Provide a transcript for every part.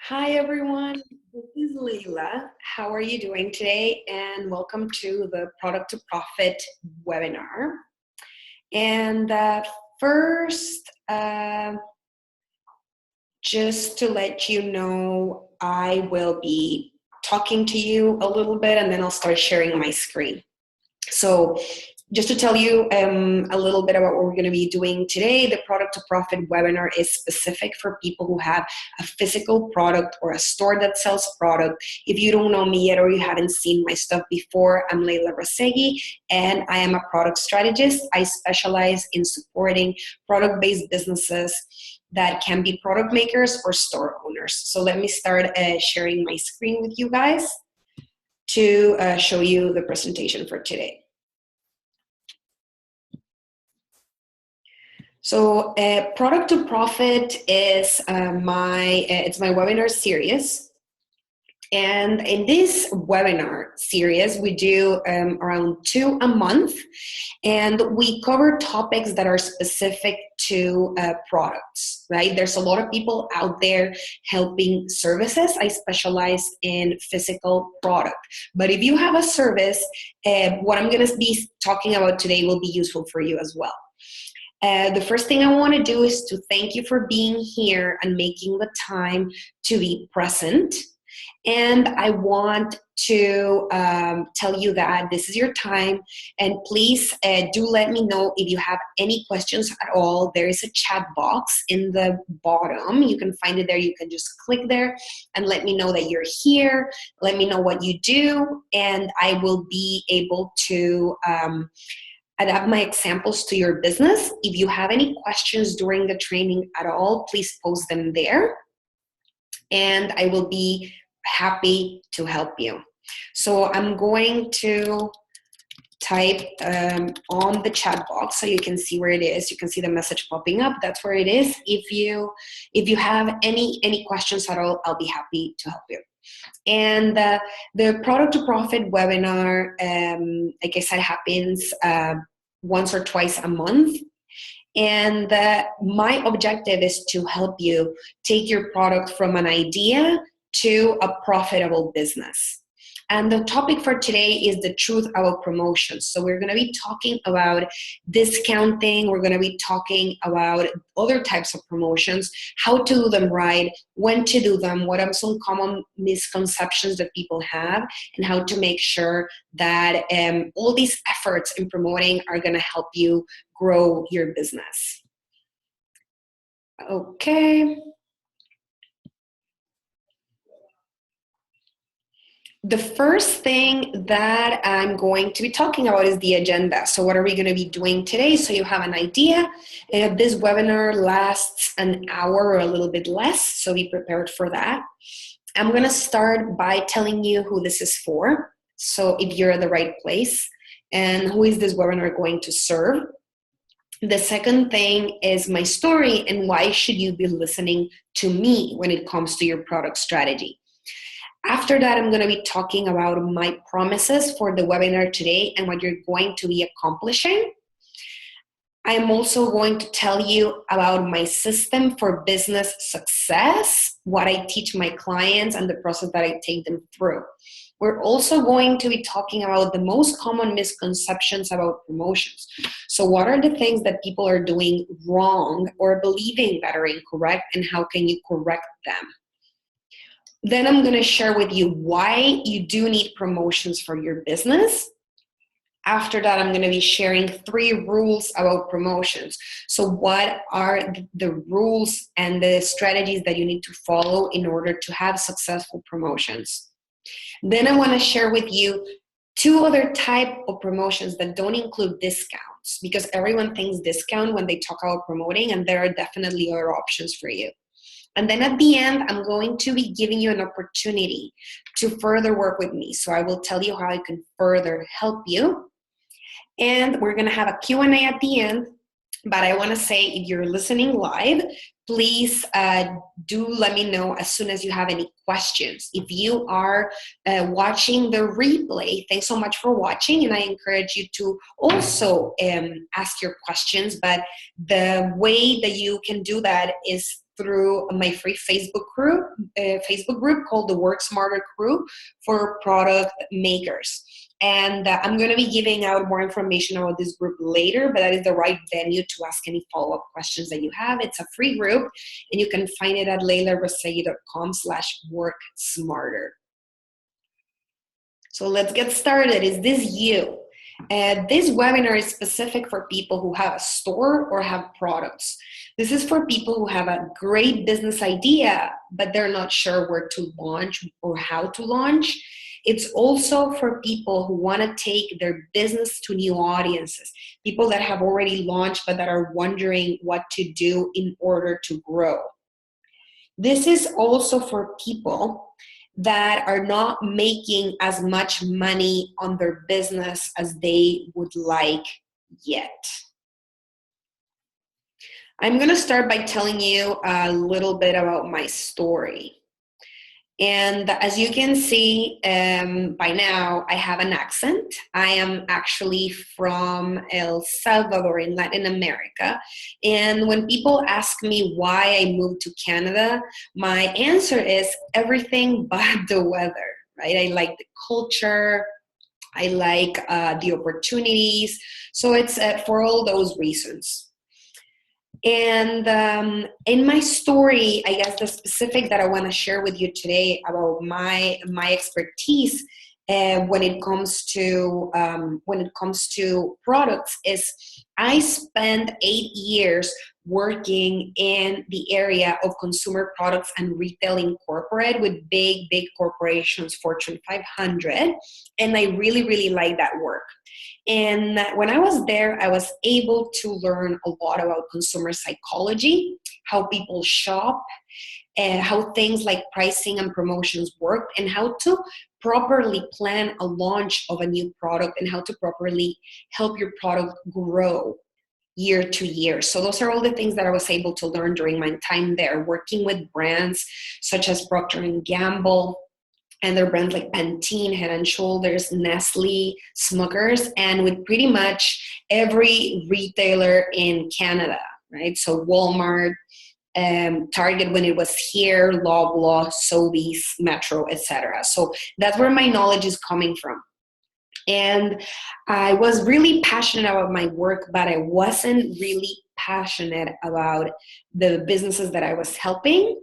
Hi everyone, this is Leila. How are you doing today? And welcome to the Product to Profit webinar. And first, just to let you know, I will be talking to you a little bit and then I'll start sharing my screen. So just to tell you a little bit about what we're going to be doing today, the Product to Profit webinar is specific for people who have a physical product or a store that sells product. If you don't know me yet or you haven't seen my stuff before, I'm Leila Rasegui and I am a product strategist. I specialize in supporting product-based businesses that can be product makers or store owners. So let me start sharing my screen with you guys to show you the presentation for today. So Product to Profit is my webinar series. And in this webinar series, we do around 2 a month, and we cover topics that are specific to products, right? There's a lot of people out there helping services. I specialize in physical product. But if you have a service, what I'm going to be talking about today will be useful for you as well. The first thing I want to do is to thank you for being here and making the time to be present. And I want to tell you that this is your time, and please do let me know if you have any questions at all. There is a chat box in the bottom. You can find it there. You can just click there and let me know that you're here. Let me know what you do, and I will be able to adapt my examples to your business. If you have any questions during the training at all, please post them there, and I will be happy to help you. So I'm going to type on the chat box so you can see where it is. You can see the message popping up. That's where it is. If you have any questions at all, I'll be happy to help you. And the Product to Profit webinar, like I said, happens once or twice a month. And my objective is to help you take your product from an idea to a profitable business. And the topic for today is the truth about promotions. So we're going to be talking about discounting. We're going to be talking about other types of promotions, how to do them right, when to do them, what are some common misconceptions that people have, and how to make sure that all these efforts in promoting are going to help you grow your business. Okay. The first thing that I'm going to be talking about is the agenda. So what are we going to be doing today? So you have an idea. This webinar lasts an hour or a little bit less, so be prepared for that. I'm going to start by telling you who this is for, so if you're at the right place, and who is this webinar going to serve. The second thing is my story, and why should you be listening to me when it comes to your product strategy. After that, I'm going to be talking about my promises for the webinar today and what you're going to be accomplishing. I'm also going to tell you about my system for business success, what I teach my clients, and the process that I take them through. We're also going to be talking about the most common misconceptions about promotions. So what are the things that people are doing wrong or believing that are incorrect, and how can you correct them? Then I'm going to share with you why you do need promotions for your business. After that, I'm going to be sharing 3 rules about promotions. So what are the rules and the strategies that you need to follow in order to have successful promotions? Then I want to share with you 2 other type of promotions that don't include discounts, because everyone thinks discount when they talk about promoting, and there are definitely other options for you. And then at the end, I'm going to be giving you an opportunity to further work with me. So I will tell you how I can further help you. And we're going to have a Q&A at the end. But I want to say, if you're listening live, please do let me know as soon as you have any questions. If you are watching the replay, thanks so much for watching, and I encourage you to also ask your questions. But the way that you can do that is through my free Facebook group called the Work Smarter Crew for product makers. And I'm going to be giving out more information about this group later, but that is the right venue to ask any follow-up questions that you have. It's a free group, and you can find it at leilarosegui.com/worksmarter. So let's get started. Is this you? This webinar is specific for people who have a store or have products. This is for people who have a great business idea, but they're not sure where to launch or how to launch. It's also for people who want to take their business to new audiences, people that have already launched but that are wondering what to do in order to grow. This is also for people that are not making as much money on their business as they would like yet. I'm going to start by telling you a little bit about my story. And as you can see by now, I have an accent. I am actually from El Salvador in Latin America. And when people ask me why I moved to Canada, my answer is everything but the weather, right? I like the culture. I like the opportunities. So it's for all those reasons. And in my story, I guess the specific that I want to share with you today about my expertise when it comes to products is I spent 8 years working in the area of consumer products and retail incorporated with big corporations, Fortune 500, and I really like that work. And when I was there, I was able to learn a lot about consumer psychology, how people shop, how things like pricing and promotions work, and how to properly plan a launch of a new product and how to properly help your product grow year to year. So those are all the things that I was able to learn during my time there, working with brands such as Procter & Gamble, and their brands like Pantene, Head and Shoulders, Nestle, Smuckers, and with pretty much every retailer in Canada, right? So Walmart, Target when it was here, Loblaw, Sobeys, Metro, etc. So that's where my knowledge is coming from. And I was really passionate about my work, but I wasn't really passionate about the businesses that I was helping.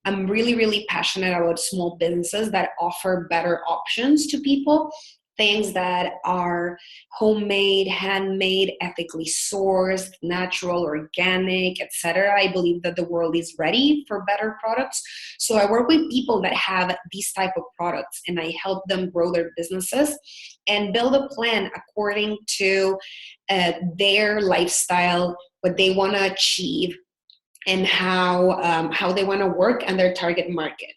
I'm really passionate about small businesses that offer better options to people, things that are homemade, handmade, ethically sourced, natural, organic, etc. I believe that the world is ready for better products. So I work with people that have these type of products, and I help them grow their businesses and build a plan according to their lifestyle, what they want to achieve, and how they want to work and their target market.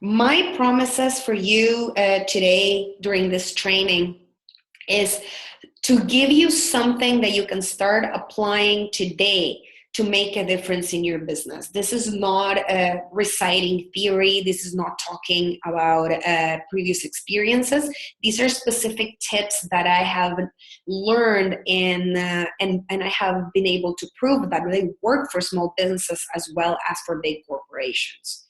My promises for you today during this training is to give you something that you can start applying today to make a difference in your business. This is not reciting theory. This is not talking about previous experiences. These are specific tips that I have learned and I have been able to prove that they work for small businesses as well as for big corporations.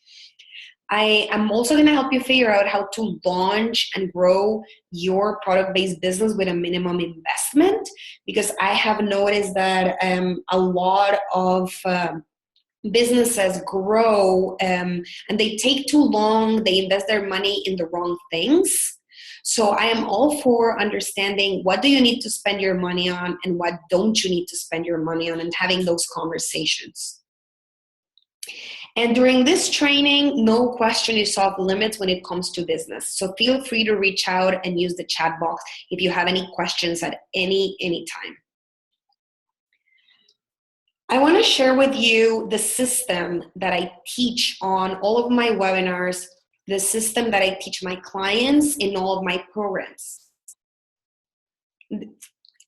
I am also going to help you figure out how to launch and grow your product-based business with a minimum investment, because I have noticed that a lot of businesses grow and they take too long. They invest their money in the wrong things. So I am all for understanding what do you need to spend your money on and what don't you need to spend your money on, and having those conversations. And during this training, no question is off limits when it comes to business. So feel free to reach out and use the chat box if you have any questions at any time. I want to share with you the system that I teach on all of my webinars, the system that I teach my clients in all of my programs.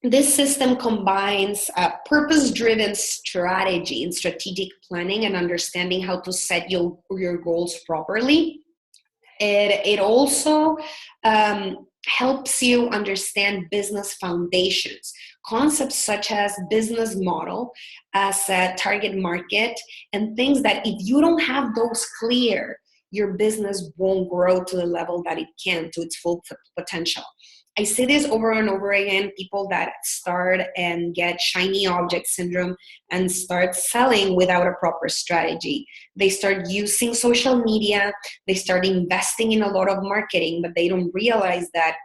This system combines purpose-driven strategy and strategic planning and understanding how to set your goals properly. It also helps you understand business foundations, concepts such as business model, as a target market, and things that if you don't have those clear, your business won't grow to the level that it can, to its full potential. I see this over and over again, people that start and get shiny object syndrome and start selling without a proper strategy. They start using social media, they start investing in a lot of marketing, but they don't realize that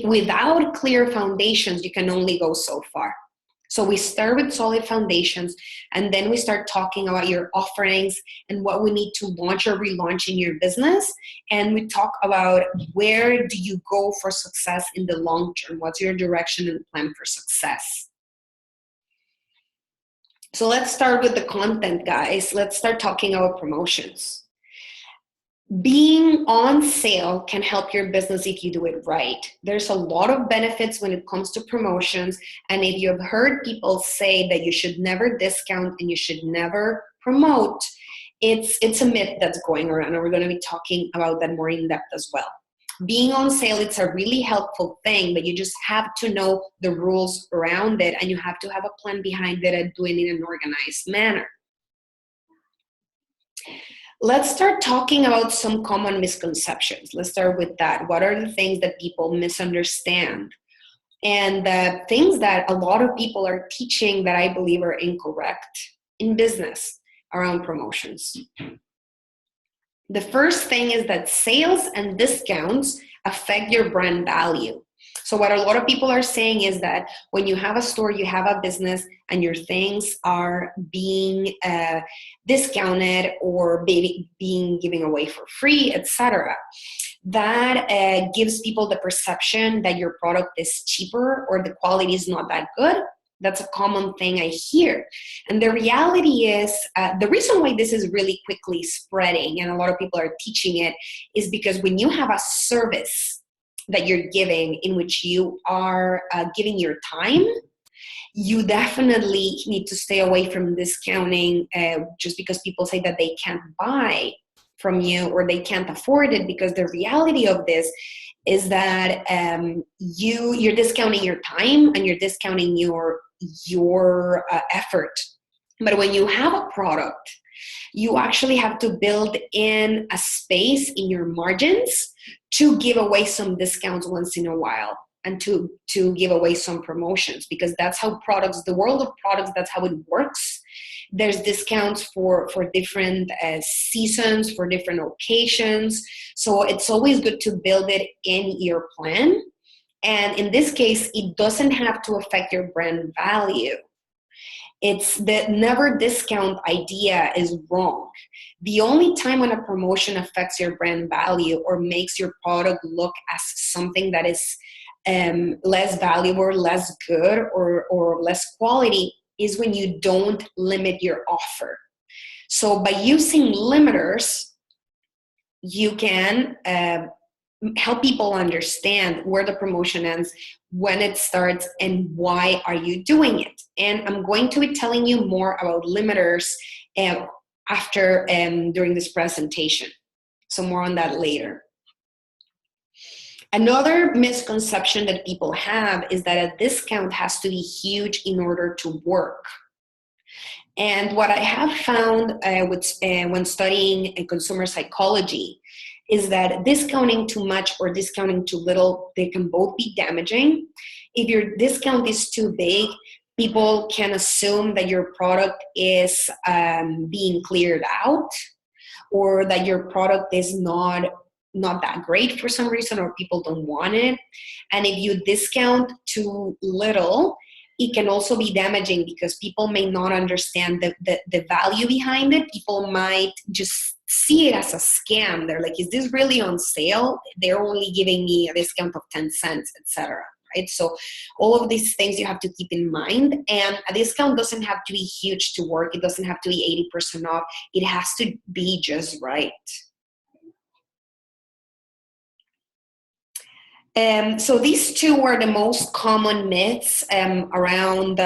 without clear foundations, you can only go so far. So we start with solid foundations, and then we start talking about your offerings and what we need to launch or relaunch in your business. And we talk about where do you go for success in the long term? What's your direction and plan for success? So let's start with the content, guys. Let's start talking about promotions. Being on sale can help your business if you do it right. There's a lot of benefits when it comes to promotions. And if you have heard people say that you should never discount and you should never promote, it's a myth that's going around. And we're going to be talking about that more in depth as well. Being on sale, it's a really helpful thing, but you just have to know the rules around it, and you have to have a plan behind it and doing it in an organized manner. Let's start talking about some common misconceptions. Let's start with that. What are the things that people misunderstand? And the things that a lot of people are teaching that I believe are incorrect in business around promotions. The first thing is that sales and discounts affect your brand value. So what a lot of people are saying is that when you have a store, you have a business, and your things are being discounted or being given away for free, etc., that gives people the perception that your product is cheaper or the quality is not that good. That's a common thing I hear. And the reality is, the reason why this is really quickly spreading and a lot of people are teaching it is because when you have a service that you're giving in which you are giving your time, you definitely need to stay away from discounting just because people say that they can't buy from you or they can't afford it, because the reality of this is that you're discounting your time and you're discounting your effort. But when you have a product, you actually have to build in a space in your margins to give away some discounts once in a while and to give away some promotions, because that's how products, the world of products, that's how it works. There's discounts for different seasons, for different occasions. So it's always good to build it in your plan. And in this case, it doesn't have to affect your brand value. It's the never discount idea is wrong. The only time when a promotion affects your brand value or makes your product look as something that is less valuable, less good, or less quality is when you don't limit your offer. So by using limiters, you can help people understand where the promotion ends, when it starts, and why are you doing it. And I'm going to be telling you more about limiters after during this presentation. So more on that later. Another misconception that people have is that a discount has to be huge in order to work. And what I have found when studying consumer psychology is that discounting too much or discounting too little, they can both be damaging. If your discount is too big, people can assume that your product is being cleared out, or that your product is not that great for some reason, or people don't want it. And if you discount too little, it can also be damaging because people may not understand the value behind it. People might just see it as a scam. They're like, is this really on sale? They're only giving me a discount of 10 cents, etc. Right? So all of these things you have to keep in mind. And a discount doesn't have to be huge to work. It doesn't have to be 80% off. It has to be just right. So these two were the most common myths around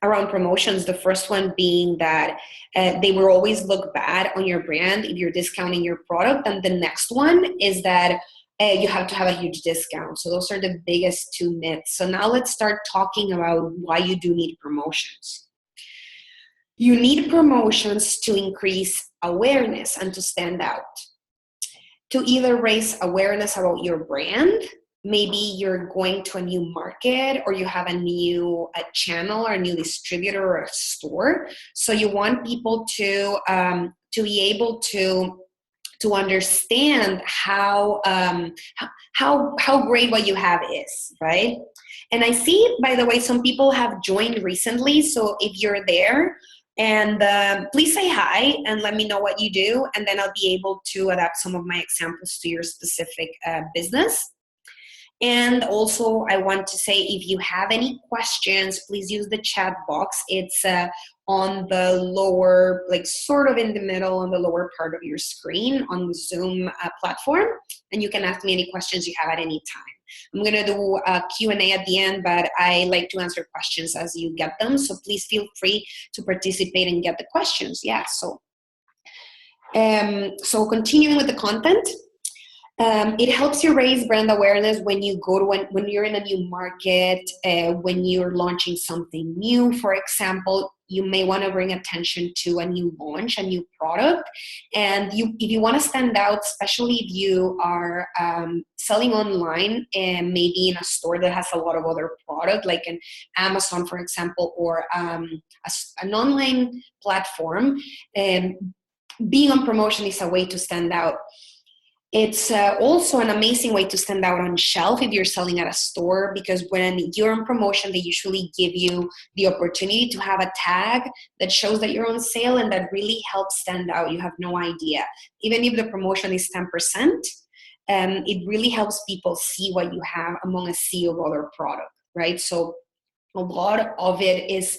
promotions. The first one being that they will always look bad on your brand if you're discounting your product. And the next one is that you have to have a huge discount. So those are the biggest two myths. So now let's start talking about why you do need promotions. You need promotions to increase awareness and to stand out. To either raise awareness about your brand, maybe you're going to a new market or you have a new channel or a new distributor or a store. So you want people to be able to understand how great what you have is, right? And I see, by the way, some people have joined recently. So if you're there, and please say hi and let me know what you do, and then I'll be able to adapt some of my examples to your specific business. And also, I want to say, if you have any questions, please use the chat box. It's on the lower, like sort of in the middle, on the lower part of your screen on the Zoom platform. And you can ask me any questions you have at any time. I'm going to do a Q&A at the end, but I like to answer questions as you get them. So please feel free to participate and get the questions. Yeah, so continuing with the content. It helps you raise brand awareness when you go to when you're in a new market, when you're launching something new. For example, you may want to bring attention to a new launch, a new product, and if you want to stand out, especially if you are selling online and maybe in a store that has a lot of other product, like an Amazon, for example, or an online platform. Being on promotion is a way to stand out. It's also an amazing way to stand out on shelf if you're selling at a store, because when you're on promotion, they usually give you the opportunity to have a tag that shows that you're on sale, and that really helps stand out. You have no idea. Even if the promotion is 10%, it really helps people see what you have among a sea of other product, right? So a lot of it is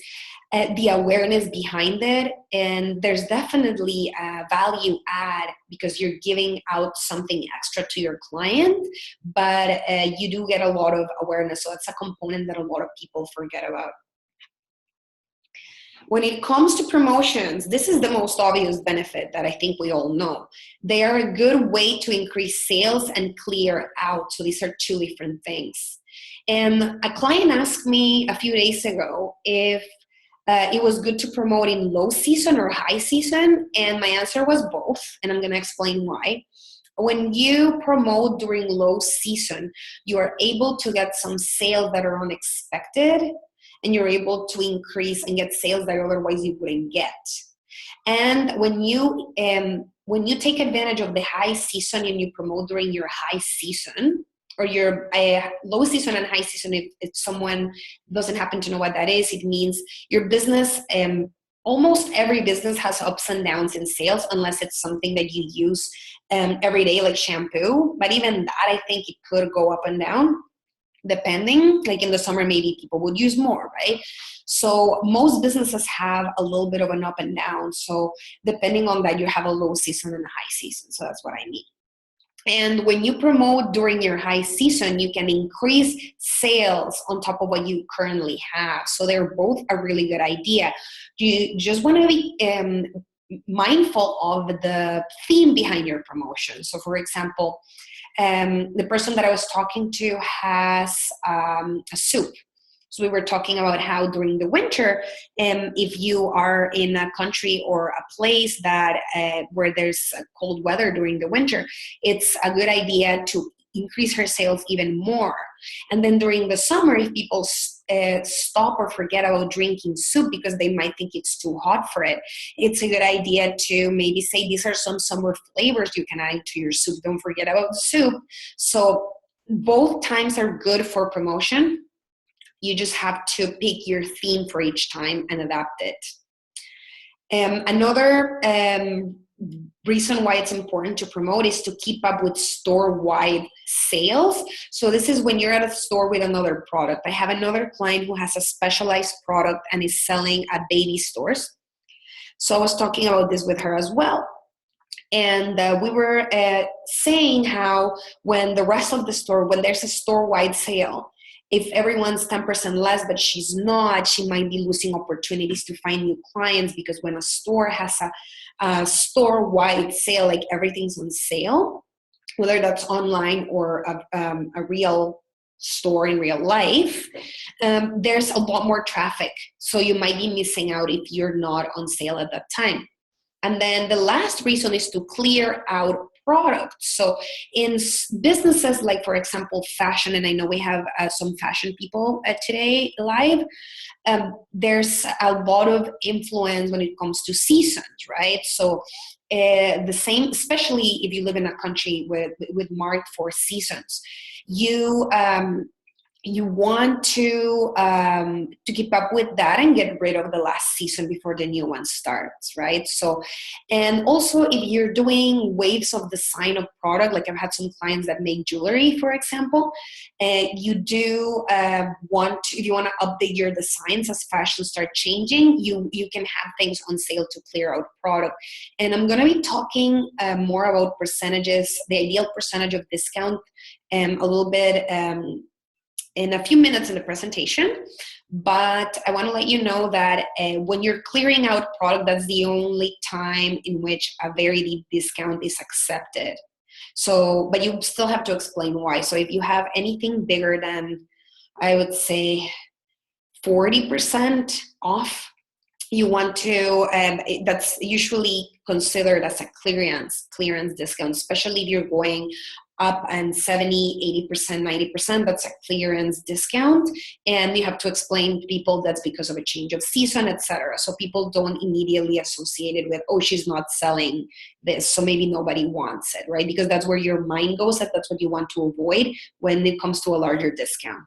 the awareness behind it, and there's definitely a value add because you're giving out something extra to your client, but you do get a lot of awareness, so it's a component that a lot of people forget about. When it comes to promotions, this is the most obvious benefit that I think we all know. They are a good way to increase sales and clear out. So these are two different things. And a client asked me a few days ago if it was good to promote in low season or high season, and my answer was both, and I'm going to explain why. When you promote during low season, you are able to get some sales that are unexpected, and you're able to increase and get sales that otherwise you wouldn't get. And when you take advantage of the high season and you promote during your high season, or your low season and high season, if someone doesn't happen to know what that is, it means your business, almost every business has ups and downs in sales, unless it's something that you use every day, like shampoo. But even that, I think it could go up and down, depending. Like in the summer, maybe people would use more, right? So most businesses have a little bit of an up and down. So depending on that, you have a low season and a high season. So that's what I mean. And when you promote during your high season, you can increase sales on top of what you currently have. So they're both a really good idea. You just want to be mindful of the theme behind your promotion. So for example, the person that I was talking to has a soup. So we were talking about how during the winter, if you are in a country or a place that where there's cold weather during the winter, it's a good idea to increase her sales even more. And then during the summer, if people stop or forget about drinking soup because they might think it's too hot for it, it's a good idea to maybe say, these are some summer flavors you can add to your soup. Don't forget about the soup. So both times are good for promotion. You just have to pick your theme for each time and adapt it. Another reason why it's important to promote is to keep up with store-wide sales. So this is when you're at a store with another product. I have another client who has a specialized product and is selling at baby stores. So I was talking about this with her as well. And we were saying how when the rest of the store, when there's a store-wide sale, if everyone's 10% less, but she's not, she might be losing opportunities to find new clients, because when a store has a store-wide sale, like everything's on sale, whether that's online or a real store in real life, there's a lot more traffic. So you might be missing out if you're not on sale at that time. And then the last reason is to clear out products. So in businesses like, for example, fashion, and I know we have some fashion people today live, there's a lot of influence when it comes to seasons, right? So the same, especially if you live in a country with marked for seasons, you you want to keep up with that and get rid of the last season before the new one starts, right? So, and also if you're doing waves of design of product, like I've had some clients that make jewelry, for example, you do want to, if you want to update your designs as fashion start changing, you can have things on sale to clear out product. And I'm going to be talking more about percentages, the ideal percentage of discount, a little bit in a few minutes in the presentation, but I want to let you know that when you're clearing out product, that's the only time in which a very deep discount is accepted. So, but you still have to explain why. So if you have anything bigger than, I would say, 40% off, you want to, that's usually considered as a clearance discount, especially if you're going up and 70, 80%, 90%, that's a clearance discount. And you have to explain to people that's because of a change of season, etc. So people don't immediately associate it with, oh, she's not selling this, so maybe nobody wants it, right? Because that's where your mind goes, that that's what you want to avoid when it comes to a larger discount.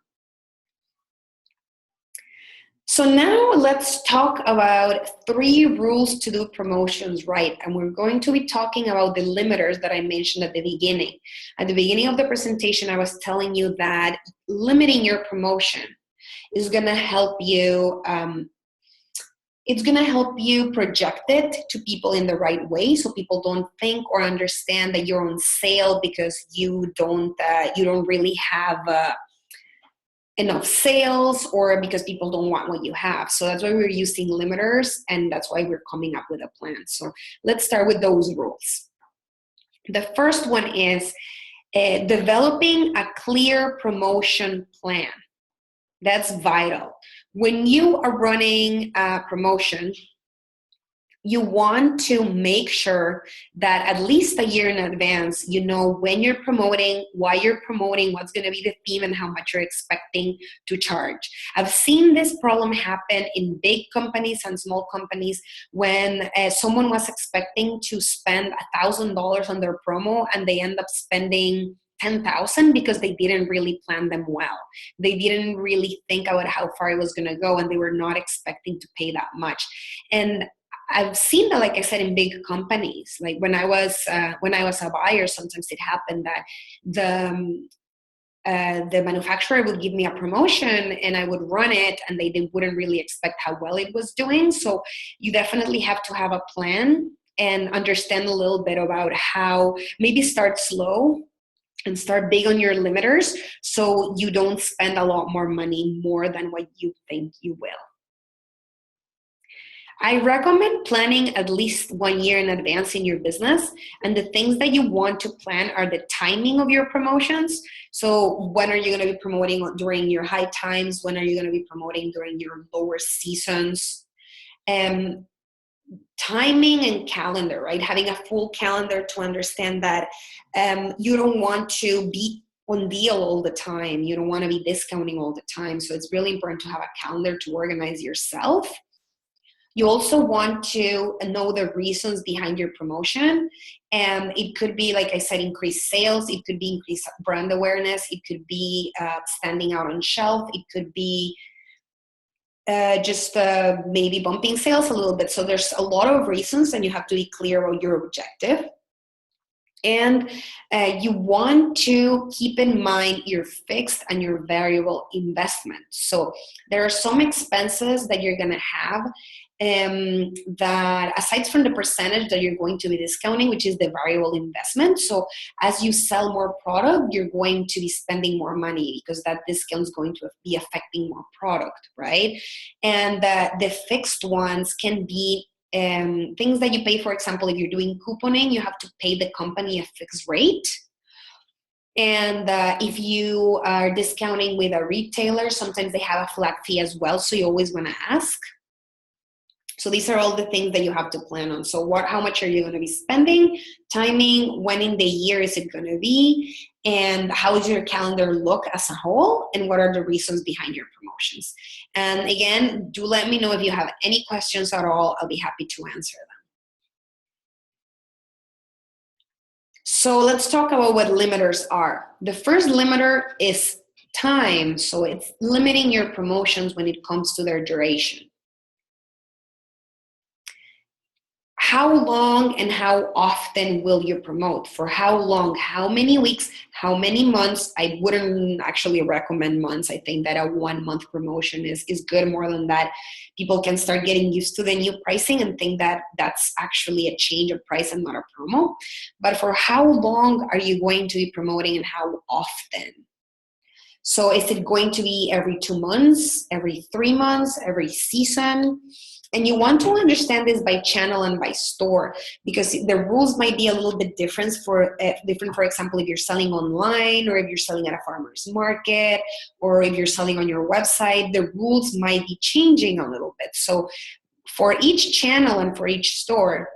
So now let's talk about 3 rules to do promotions right. And we're going to be talking about the limiters that I mentioned at the beginning. At the beginning of the presentation, I was telling you that limiting your promotion is going to help you, it's going to help you project it to people in the right way, so people don't think or understand that you're on sale because you don't really have enough sales, or because people don't want what you have. So that's why we're using limiters, and that's why we're coming up with a plan. So let's start with those rules. The first one is developing a clear promotion plan. That's vital. When you are running a promotion, you want to make sure that at least a year in advance, you know when you're promoting, why you're promoting, what's going to be the theme, and how much you're expecting to charge. I've seen this problem happen in big companies and small companies when someone was expecting to spend $1,000 on their promo and they end up spending 10,000 because they didn't really plan them well. They didn't really think about how far it was going to go, and they were not expecting to pay that much. And I've seen that, like I said, in big companies. Like when I was a buyer, sometimes it happened that the manufacturer would give me a promotion and I would run it, and they wouldn't really expect how well it was doing. So you definitely have to have a plan and understand a little bit about how, maybe start slow and start big on your limiters so you don't spend a lot more money more than what you think you will. I recommend planning at least 1 year in advance in your business. And the things that you want to plan are the timing of your promotions. So when are you going to be promoting during your high times? When are you going to be promoting during your lower seasons? Timing and calendar, right? Having a full calendar to understand that you don't want to be on deal all the time. You don't want to be discounting all the time. So it's really important to have a calendar to organize yourself. You also want to know the reasons behind your promotion. And it could be, like I said, increased sales. It could be increased brand awareness. It could be standing out on shelf. It could be just maybe bumping sales a little bit. So there's a lot of reasons, and you have to be clear about your objective. And you want to keep in mind your fixed and your variable investment. So there are some expenses that you're going to have that, aside from the percentage that you're going to be discounting, which is the variable investment. So as you sell more product, you're going to be spending more money because that discount is going to be affecting more product, right? And the fixed ones can be things that you pay. For example, if you're doing couponing, you have to pay the company a fixed rate. And if you are discounting with a retailer, sometimes they have a flat fee as well. So you always want to ask. So these are all the things that you have to plan on. So how much are you going to be spending, timing, when in the year is it going to be, and how does your calendar look as a whole, and what are the reasons behind your promotions? And again, do let me know if you have any questions at all. I'll be happy to answer them. So let's talk about what limiters are. The first limiter is time. So it's limiting your promotions when it comes to their duration. How long and how often will you promote? For how long? How many weeks? How many months? I wouldn't actually recommend months. I think that a 1 month promotion is good. More than that, people can start getting used to the new pricing and think that that's actually a change of price and not a promo. But for how long are you going to be promoting and how often? So is it going to be every 2 months, every 3 months, every season? And you want to understand this by channel and by store, because the rules might be a little bit different. For example, if you're selling online, or if you're selling at a farmer's market, or if you're selling on your website, the rules might be changing a little bit. So for each channel and for each store,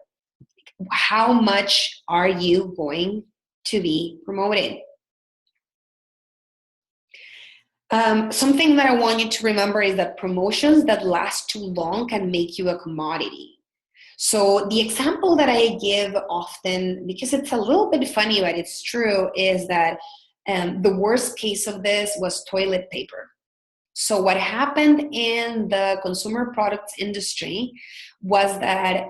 how much are you going to be promoting? Something that I want you to remember is that promotions that last too long can make you a commodity. So the example that I give often, because it's a little bit funny, but it's true, is that the worst case of this was toilet paper. So what happened in the consumer products industry was that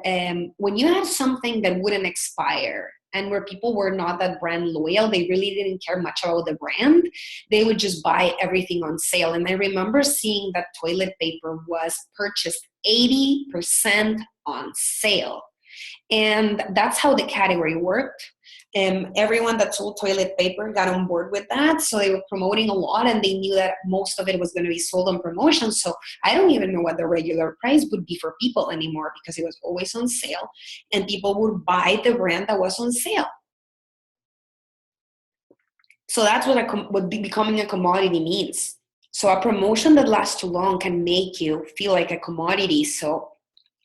when you had something that wouldn't expire, and where people were not that brand loyal, they really didn't care much about the brand, they would just buy everything on sale. And I remember seeing that toilet paper was purchased 80% on sale. And that's how the category worked. Everyone that sold toilet paper got on board with that. So they were promoting a lot, and they knew that most of it was going to be sold on promotion. So I don't even know what the regular price would be for people anymore, because it was always on sale, and people would buy the brand that was on sale. So that's what becoming a commodity means. So a promotion that lasts too long can make you feel like a commodity. So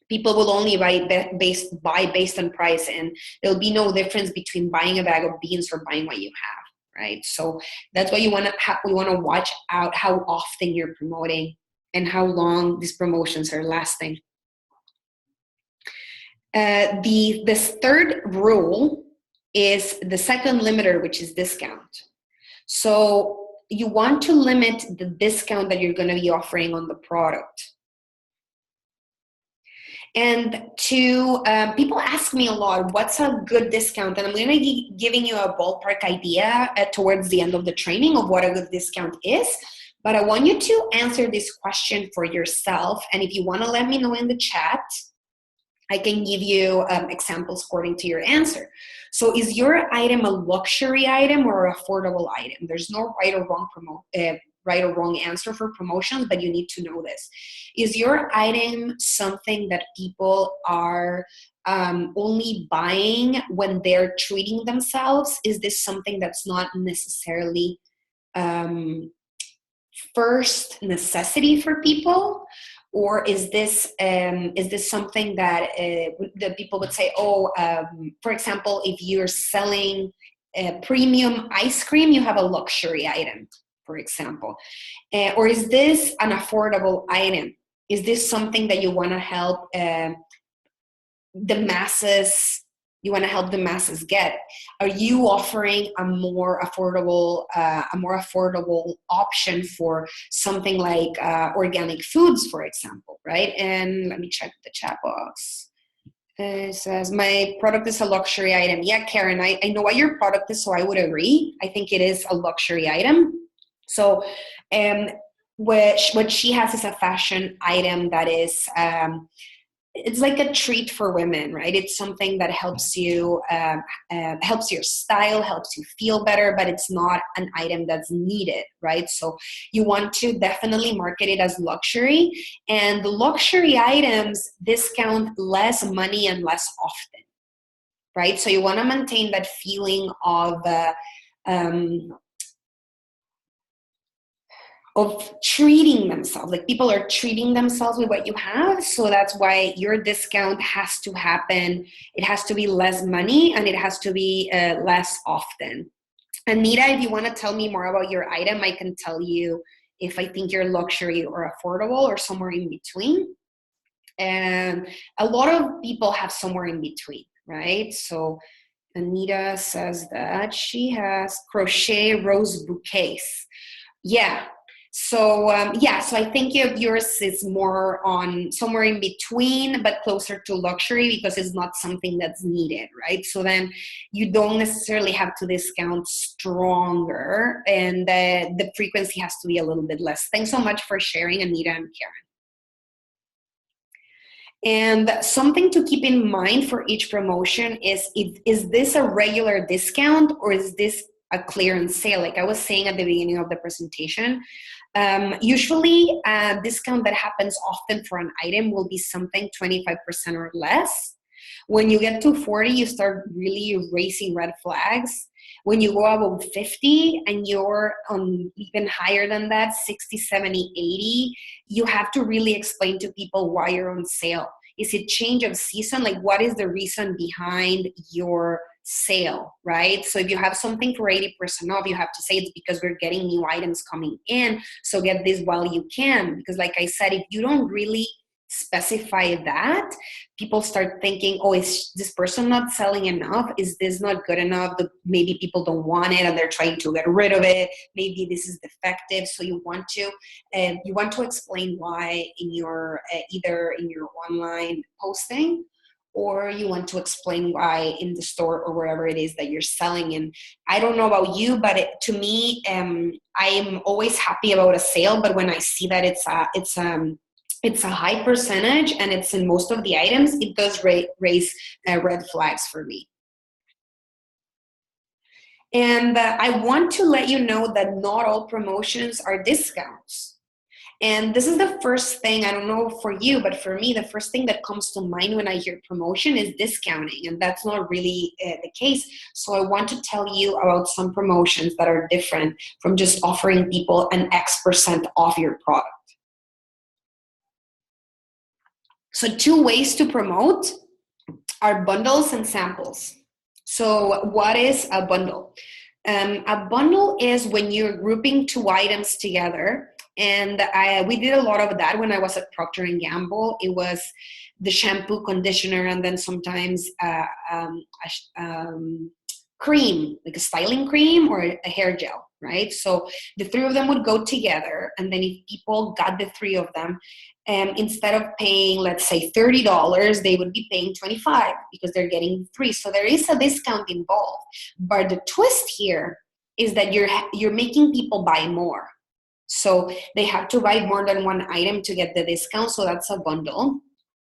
people will only buy based on price, and there'll be no difference between buying a bag of beans or buying what you have, right? So that's why we want to watch out how often you're promoting and how long these promotions are lasting. This third rule is the second limiter, which is discount. So you want to limit the discount that you're going to be offering on the product. And people ask me a lot, what's a good discount? And I'm going to be giving you a ballpark idea towards the end of the training of what a good discount is. But I want you to answer this question for yourself. And if you want to let me know in the chat, I can give you examples according to your answer. So is your item a luxury item or an affordable item? There's no right or wrong answer for promotions, but you need to know this. Is your item something that people are only buying when they're treating themselves? Is this something that's not necessarily first necessity for people? Or is this something that people would say, for example, if you're selling premium ice cream, you have a luxury item, for example. Or is this an affordable item? Is this something that you want to help the masses? You want to help the masses get? Are you offering a more affordable option for something like organic foods, for example, right? And let me check the chat box. It says, my product is a luxury item. Yeah, Karen, I know what your product is, so I would agree. I think it is a luxury item. So what she has is a fashion item that is it's like a treat for women, right? It's something that helps you, helps your style, helps you feel better, but it's not an item that's needed, right? So you want to definitely market it as luxury, and the luxury items discount less money and less often, right? So you want to maintain that feeling of of treating themselves. Like people are treating themselves with what you have. So that's why your discount has to happen. It has to be less money and it has to be less often. Anita, if you want to tell me more about your item, I can tell you if I think you're luxury or affordable or somewhere in between. And a lot of people have somewhere in between, right? So Anita says that she has crochet rose bouquets. Yeah. So so I think yours is more on somewhere in between, but closer to luxury because it's not something that's needed, right? So then you don't necessarily have to discount stronger, and the frequency has to be a little bit less. Thanks so much for sharing, Anita and Karen. And something to keep in mind for each promotion is this a regular discount or is this a clearance sale? Like I was saying at the beginning of the presentation, usually a discount that happens often for an item will be something 25% or less. When you get to 40, you start really raising red flags. When you go above 50 and you're on even higher than that, 60, 70, 80, you have to really explain to people why you're on sale. Is it change of season? Like what is the reason behind your sale, right? So if you have something for 80% off, you have to say it's because we're getting new items coming in. So get this while you can. Because like I said, if you don't really specify that, people start thinking, oh, is this person not selling enough? Is this not good enough? Maybe people don't want it and they're trying to get rid of it. Maybe this is defective. So you want to explain why in your either in your online posting, or you want to explain why in the store or wherever it is that you're selling. And I don't know about you, but to me, I am always happy about a sale. But when I see that it's a high percentage and it's in most of the items, it does raise red flags for me. And I want to let you know that not all promotions are discounts. And this is the first thing, I don't know for you, but for me, the first thing that comes to mind when I hear promotion is discounting. And that's not really the case. So I want to tell you about some promotions that are different from just offering people an X% off your product. So 2 ways to promote are bundles and samples. So what is a bundle? A bundle is when you're grouping 2 items together. And we did a lot of that when I was at Procter & Gamble. It was the shampoo, conditioner, and then sometimes cream, like a styling cream or a hair gel, right? So the 3 of them would go together. And then if people got the 3 of them, instead of paying, let's say, $30, they would be paying $25 because they're getting 3. So there is a discount involved. But the twist here is that you're making people buy more. So they have to buy more than 1 item to get the discount. So that's a bundle.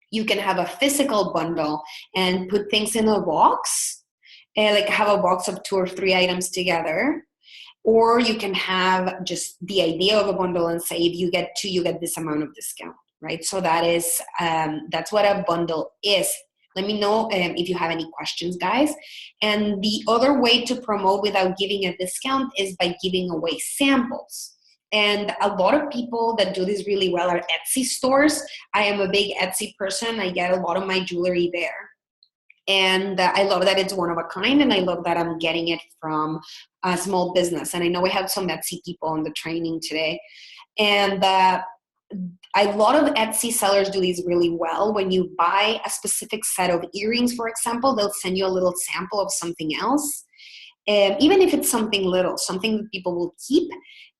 You can have a physical bundle and put things in a box, like have a box of 2 or 3 items together. Or you can have just the idea of a bundle and say, if you get 2, you get this amount of discount, right? So that's what a bundle is. Let me know if you have any questions, guys. And the other way to promote without giving a discount is by giving away samples. And a lot of people that do this really well are Etsy stores. I am a big Etsy person. I get a lot of my jewelry there. And I love that it's one of a kind, and I love that I'm getting it from a small business. And I know we have some Etsy people on the training today. And a lot of Etsy sellers do these really well. When you buy a specific set of earrings, for example, they'll send you a little sample of something else. Even if it's something little, something that people will keep.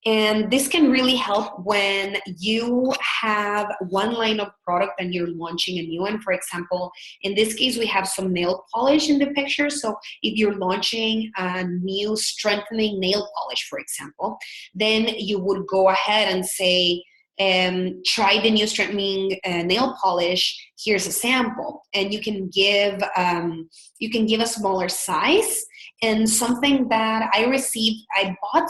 And this can really help when you have 1 line of product and you're launching a new one. For example, in this case, we have some nail polish in the picture. So if you're launching a new strengthening nail polish, for example, then you would go ahead and say, try the new strengthening nail polish. Here's a sample. And you can give a smaller size. And something that I received, I bought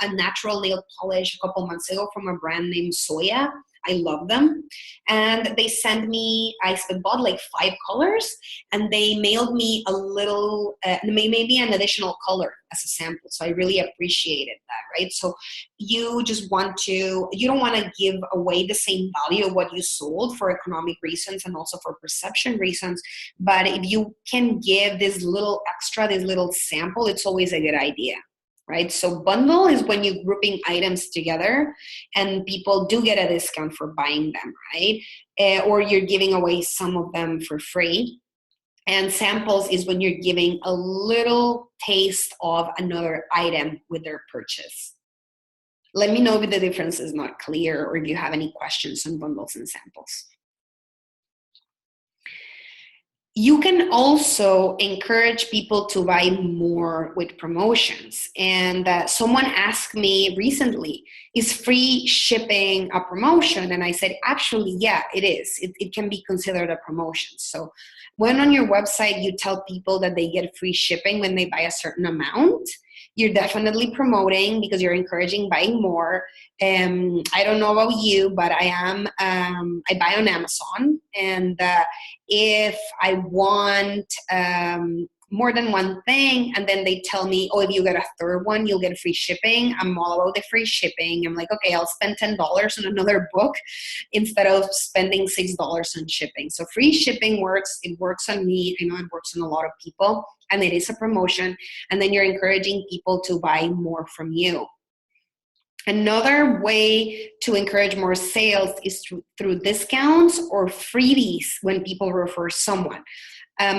a natural nail polish a couple months ago from a brand named Soya. I love them. And they sent me, I bought like 5 colors, and they mailed me a little, maybe an additional color as a sample. So I really appreciated that, right? So you don't want to give away the same value of what you sold for economic reasons and also for perception reasons. But if you can give this little extra, this little sample, it's always a good idea, right? So bundle is when you're grouping items together and people do get a discount for buying them, right? Or you're giving away some of them for free. And samples is when you're giving a little taste of another item with their purchase. Let me know if the difference is not clear or if you have any questions on bundles and samples. You can also encourage people to buy more with promotions. And someone asked me recently, is free shipping a promotion? And I said, actually, yeah, it is. It can be considered a promotion. So when on your website you tell people that they get free shipping when they buy a certain amount, you're definitely promoting because you're encouraging buying more. I don't know about you, but I buy on Amazon, and if I want more than one thing, and then they tell me, oh, if you get a third one, you'll get free shipping. I'm all about the free shipping. I'm like, okay, I'll spend $10 on another book instead of spending $6 on shipping. So free shipping works. It works on me. I know it works on a lot of people, and it is a promotion. And then you're encouraging people to buy more from you. Another way to encourage more sales is through discounts or freebies when people refer someone.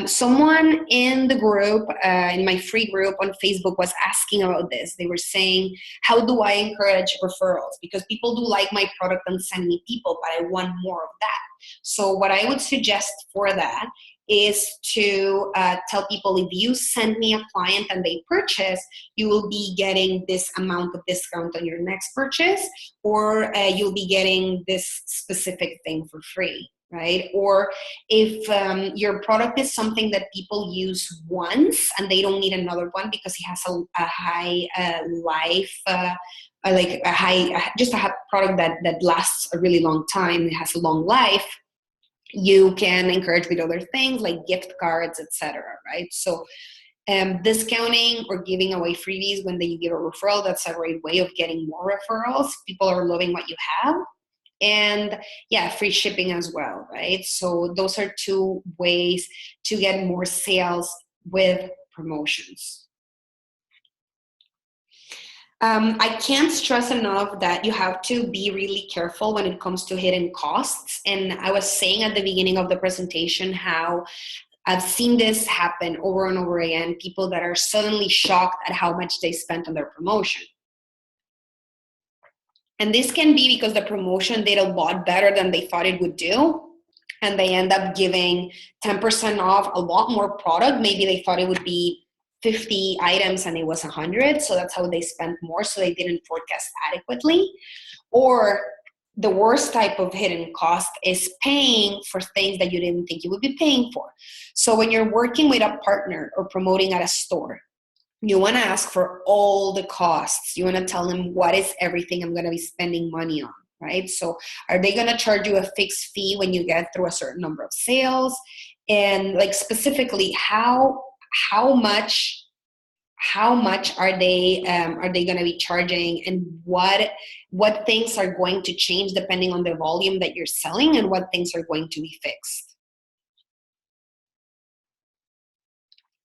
Someone in the group, in my free group on Facebook, was asking about this. They were saying, how do I encourage referrals? Because people do like my product and send me people, but I want more of that. So what I would suggest for that is to tell people, if you send me a client and they purchase, you will be getting this amount of discount on your next purchase, or you'll be getting this specific thing for free, right? Or if your product is something that people use once and they don't need another one because it has a high life, like just a product that lasts a really long time, it has a long life, you can encourage with other things like gift cards, etc., right? So discounting or giving away freebies when you give a referral, that's a great way of getting more referrals. People are loving what you have. And yeah, free shipping as well, right? So those are two ways to get more sales with promotions. I can't stress enough that you have to be really careful when it comes to hidden costs. And I was saying at the beginning of the presentation how I've seen this happen over and over again, people that are suddenly shocked at how much they spent on their promotion. And this can be because the promotion did a lot better than they thought it would do. And they end up giving 10% off a lot more product. Maybe they thought it would be 50 items and it was 100. So that's how they spent more. So they didn't forecast adequately. Or the worst type of hidden cost is paying for things that you didn't think you would be paying for. So when you're working with a partner or promoting at a store, you want to ask for all the costs. You want to tell them what is everything I'm going to be spending money on, right? So are they going to charge you a fixed fee when you get through a certain number of sales? And like specifically, how much are they going to be charging, and what things are going to change depending on the volume that you're selling, and what things are going to be fixed?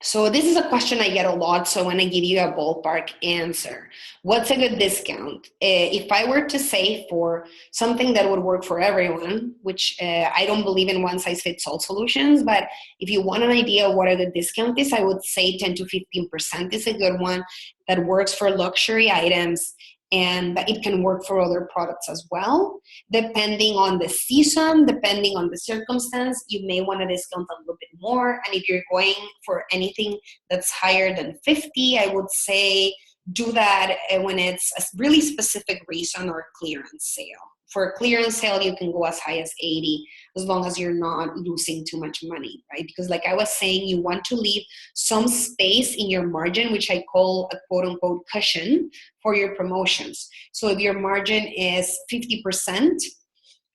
So this is a question I get a lot, so I want to give you a ballpark answer. What's a good discount? If I were to say for something that would work for everyone, which I don't believe in one-size-fits-all solutions, but if you want an idea of what a good discount is, I would say 10 to 15% is a good one that works for luxury items, and it can work for other products as well. Depending on the season, depending on the circumstance, you may want to discount a little bit more. And if you're going for anything that's higher than 50, I would say do that when it's a really specific reason or a clearance sale. For a clearance sale, you can go as high as 80, as long as you're not losing too much money, right? Because like I was saying, you want to leave some space in your margin, which I call a quote unquote cushion for your promotions. So if your margin is 50%,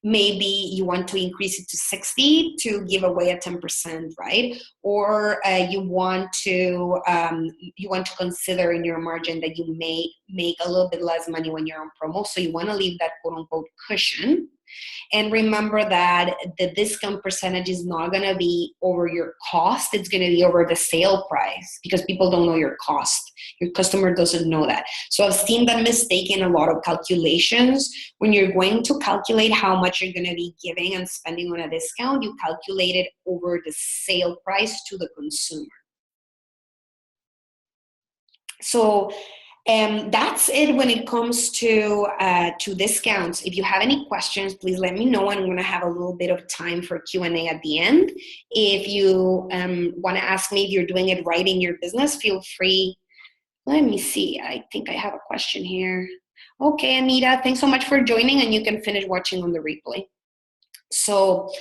maybe you want to increase it to 60 to give away a 10%, right? Or you want to consider in your margin that you may make a little bit less money when you're on promo. So you want to leave that quote unquote cushion. And remember that the discount percentage is not going to be over your cost. It's going to be over the sale price, because people don't know your cost. Your customer doesn't know that. So I've seen that mistake in a lot of calculations. When you're going to calculate how much you're going to be giving and spending on a discount, you calculate it over the sale price to the consumer. So that's it when it comes to discounts. If you have any questions, please let me know. I'm going to have a little bit of time for Q&A at the end. If you want to ask me if you're doing it right in your business, feel free. Let me see. I think I have a question here. Okay, Anita, thanks so much for joining, and you can finish watching on the replay. So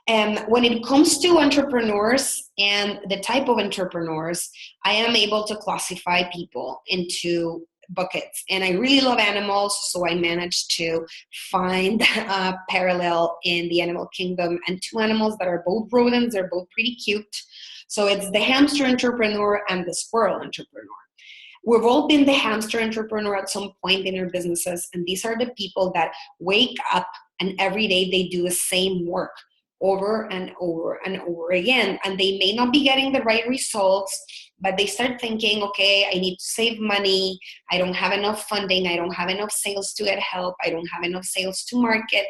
when it comes to entrepreneurs and the type of entrepreneurs, I am able to classify people into buckets. And I really love animals, so I managed to find a parallel in the animal kingdom, and two animals that are both rodents. They're both pretty cute. So it's the hamster entrepreneur and the squirrel entrepreneur. We've all been the hamster entrepreneur at some point in our businesses, and these are the people that wake up and every day they do the same work over and over and over again. And they may not be getting the right results, but they start thinking, okay, I need to save money. I don't have enough funding. I don't have enough sales to get help. I don't have enough sales to market.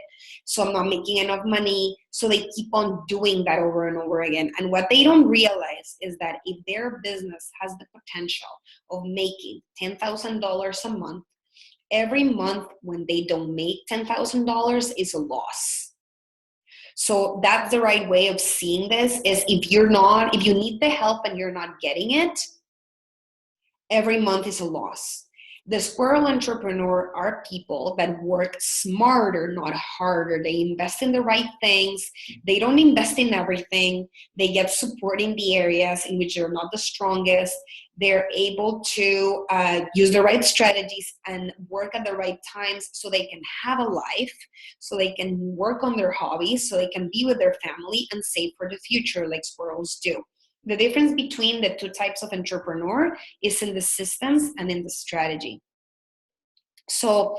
So I'm not making enough money. So they keep on doing that over and over again. And what they don't realize is that if their business has the potential of making $10,000 a month, every month when they don't make $10,000 is a loss. So that's the right way of seeing this, is if you need the help and you're not getting it, every month is a loss. The squirrel entrepreneur are people that work smarter, not harder. They invest in the right things. They don't invest in everything. They get support in the areas in which they're not the strongest. They're able to use the right strategies and work at the right times so they can have a life, so they can work on their hobbies, so they can be with their family and save for the future like squirrels do. The difference between the two types of entrepreneur is in the systems and in the strategy. So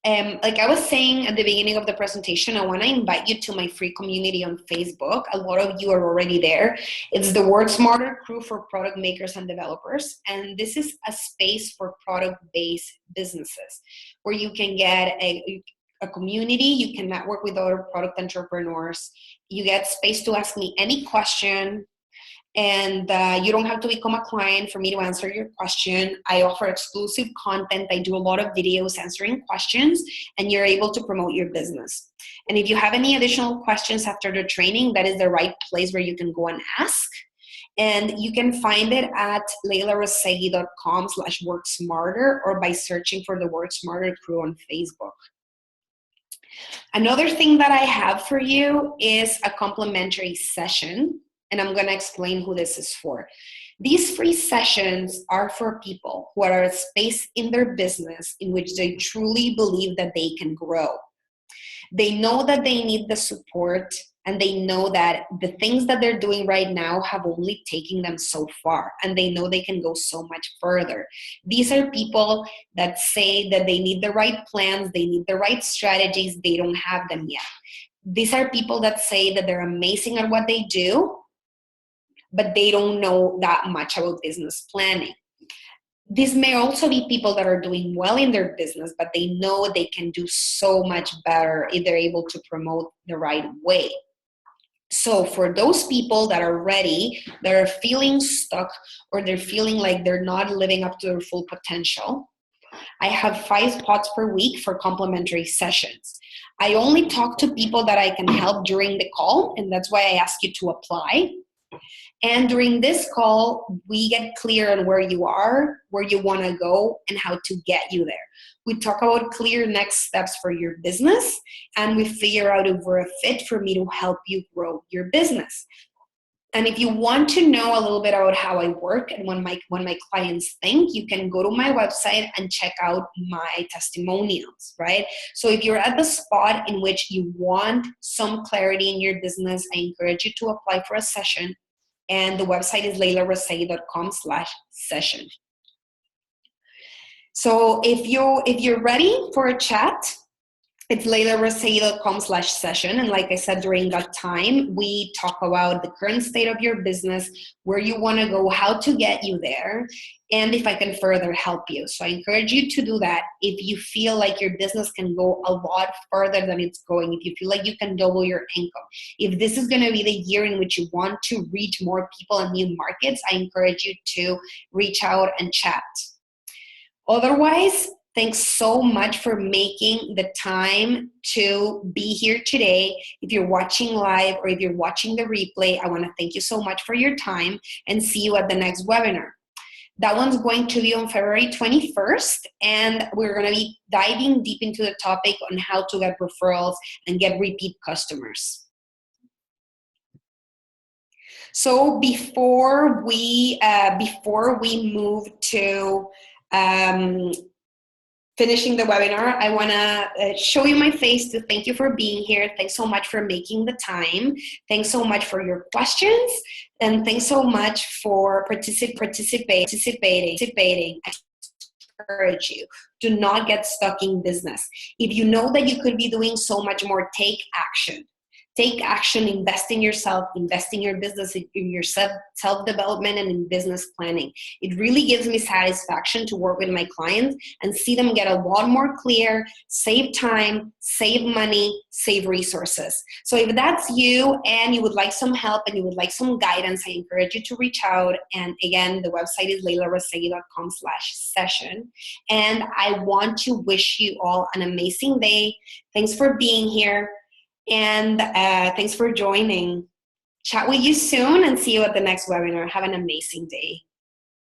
like I was saying at the beginning of the presentation, I want to invite you to my free community on Facebook. A lot of you are already there. It's the Work Smarter crew for product makers and developers. And this is a space for product-based businesses where you can get a community, you can network with other product entrepreneurs, you get space to ask me any question, and you don't have to become a client for me to answer your question. I offer exclusive content. I do a lot of videos answering questions, and you're able to promote your business. And if you have any additional questions after the training, that is the right place where you can go and ask. And you can find it at leilarosegui.com/worksmarter or by searching for the Work Smarter crew on Facebook. Another thing that I have for you is a complimentary session, and I'm going to explain who this is for. These free sessions are for people who are at a space in their business in which they truly believe that they can grow. They know that they need the support, and they know that the things that they're doing right now have only taken them so far, and they know they can go so much further. These are people that say that they need the right plans, they need the right strategies, they don't have them yet. These are people that say that they're amazing at what they do, but they don't know that much about business planning. These may also be people that are doing well in their business, but they know they can do so much better if they're able to promote the right way. So for those people that are ready, that are feeling stuck, or they're feeling like they're not living up to their full potential, I have 5 spots per week for complimentary sessions. I only talk to people that I can help during the call, and that's why I ask you to apply. And during this call, we get clear on where you are, where you want to go, and how to get you there. We talk about clear next steps for your business, and we figure out if we're a fit for me to help you grow your business. And if you want to know a little bit about how I work and when my clients think, you can go to my website and check out my testimonials, right? So if you're at the spot in which you want some clarity in your business, I encourage you to apply for a session. And the website is leilarasei.com/session. So if you're ready for a chat, it's leilarasei.com/session. And like I said, during that time, we talk about the current state of your business, where you want to go, how to get you there, and if I can further help you. So I encourage you to do that if you feel like your business can go a lot further than it's going, if you feel like you can double your income, if this is going to be the year in which you want to reach more people and new markets, I encourage you to reach out and chat. Otherwise, thanks so much for making the time to be here today. If you're watching live or if you're watching the replay, I want to thank you so much for your time and see you at the next webinar. That one's going to be on February 21st, and we're going to be diving deep into the topic on how to get referrals and get repeat customers. So before we move to finishing the webinar, I want to show you my face to thank you for being here. Thanks so much for making the time. Thanks so much for your questions. And thanks so much for participating. I encourage you. Do not get stuck in business. If you know that you could be doing so much more, take action. Take action, invest in yourself, invest in your business, in your self-development and in business planning. It really gives me satisfaction to work with my clients and see them get a lot more clear, save time, save money, save resources. So if that's you and you would like some help and you would like some guidance, I encourage you to reach out. And again, the website is leilarasei.com/session. And I want to wish you all an amazing day. Thanks for being here. And thanks for joining. Chat with you soon and see you at the next webinar. Have an amazing day.